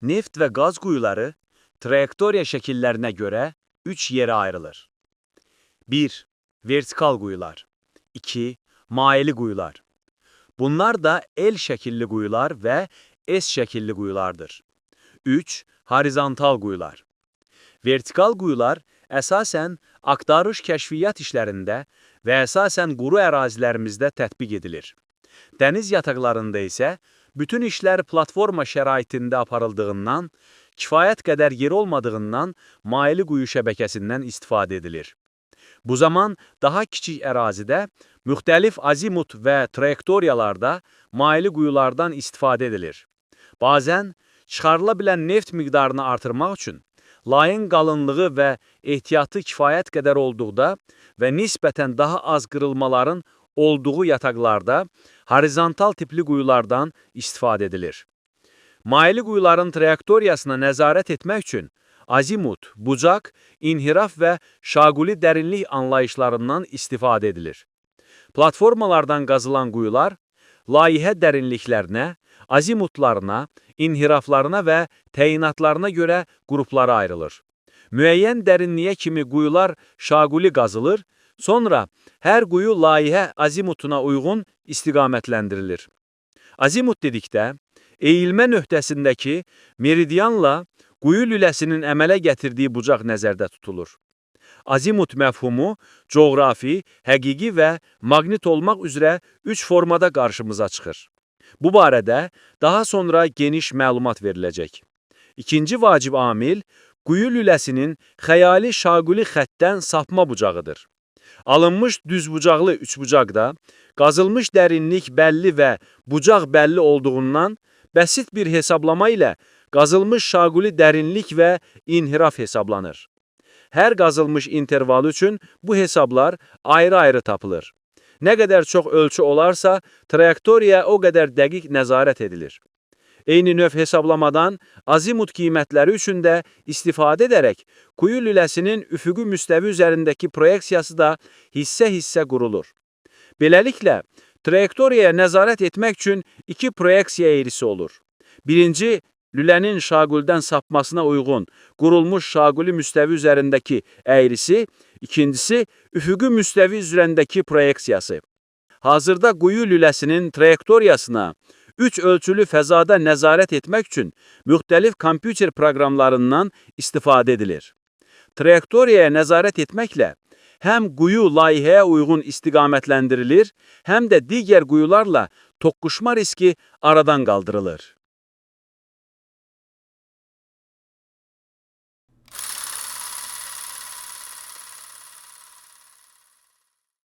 Neft ve gaz kuyuları trajektoriya şekillerine göre 3 yere ayrılır. 1. Vertikal kuyular. 2. Maili kuyular. Bunlar da el şekilli kuyular ve S şekilli kuyulardır. 3. Horizontal kuyular. Vertikal kuyular əsasən axtarış kəşfiyyat işlərində və əsasən quru ərazilərimizdə tətbiq edilir. Dəniz yataqlarında isə bütün işlər platforma şəraitində aparıldığından, kifayət qədər yer olmadığından maili quyu şəbəkəsindən istifadə edilir. Bu zaman daha kiçik ərazidə müxtəlif azimut və trajektoriyalarda maili quyulardan istifadə edilir. Bazən çıxarıla bilən neft miqdarını artırmaq üçün layın qalınlığı və ehtiyatı kifayət qədər olduqda və nisbətən daha az qırılmaların olduğu yataqlarda horizontal tipli quyulardan istifadə edilir. Maili quyuların trajektoriyasına nəzarət etmək üçün azimut, bucaq, inhiraf və şaquli dərinlik anlayışlarından istifadə edilir. Platformalardan qazılan quyular layihə dərinliklərinə, azimutlarına, inhiraflarına və təyinatlarına görə qruplara ayrılır. Müəyyən dərinliyə kimi quyular şaquli qazılır, sonra hər quyu layihə azimutuna uyğun istiqamətlendirilir. Azimut dedikdə, eğilmə nöqtəsindəki meridianla quyu lüləsinin əmələ gətirdiyi bucaq nəzərdə tutulur. Azimut məfhumu coğrafi, həqiqi və maqnit olmaq üzrə 3 formada qarşımıza çıxır. Bu barədə daha sonra geniş məlumat veriləcək. İkinci vacib amil, quyu lüləsinin xəyali şaquli xəttdən sapma bucağıdır. Alınmış düzbucaqlı üçbucaqda qazılmış dərinlik bəlli və bucaq bəlli olduğundan bəsit bir hesablama ilə qazılmış şaquli dərinlik və inhiraf hesablanır. Hər qazılmış intervalı üçün bu hesablar ayrı-ayrı tapılır. Nə qədər çox ölçü olarsa, trajektoriya o qədər dəqiq nəzarət edilir. Eyni növ hesablamadan azimut qiymətləri üçün də istifadə edərək quyu lüləsinin üfüqi müstəvi üzərindəki proyeksiyası da hissə-hissə qurulur. Beləliklə, trajektoriyaya nəzarət etmək üçün 2 proyeksiya eğrisi olur. Birinci, lülənin şaquldən sapmasına uyğun qurulmuş şaquli müstəvi üzərindəki əyrisi, ikincisi, üfüqi müstəvi üzərindəki proyeksiyası. Hazırda quyu lüləsinin trajektoriyasına 3 ölçülü fəzada nəzarət etmək üçün müxtəlif kompüter proqramlarından istifadə edilir. Trajektoriyaya nəzarət etməklə həm quyu layihəyə uyğun istiqamətlendirilir, həm də digər quyularla toqquşma riski aradan qaldırılır.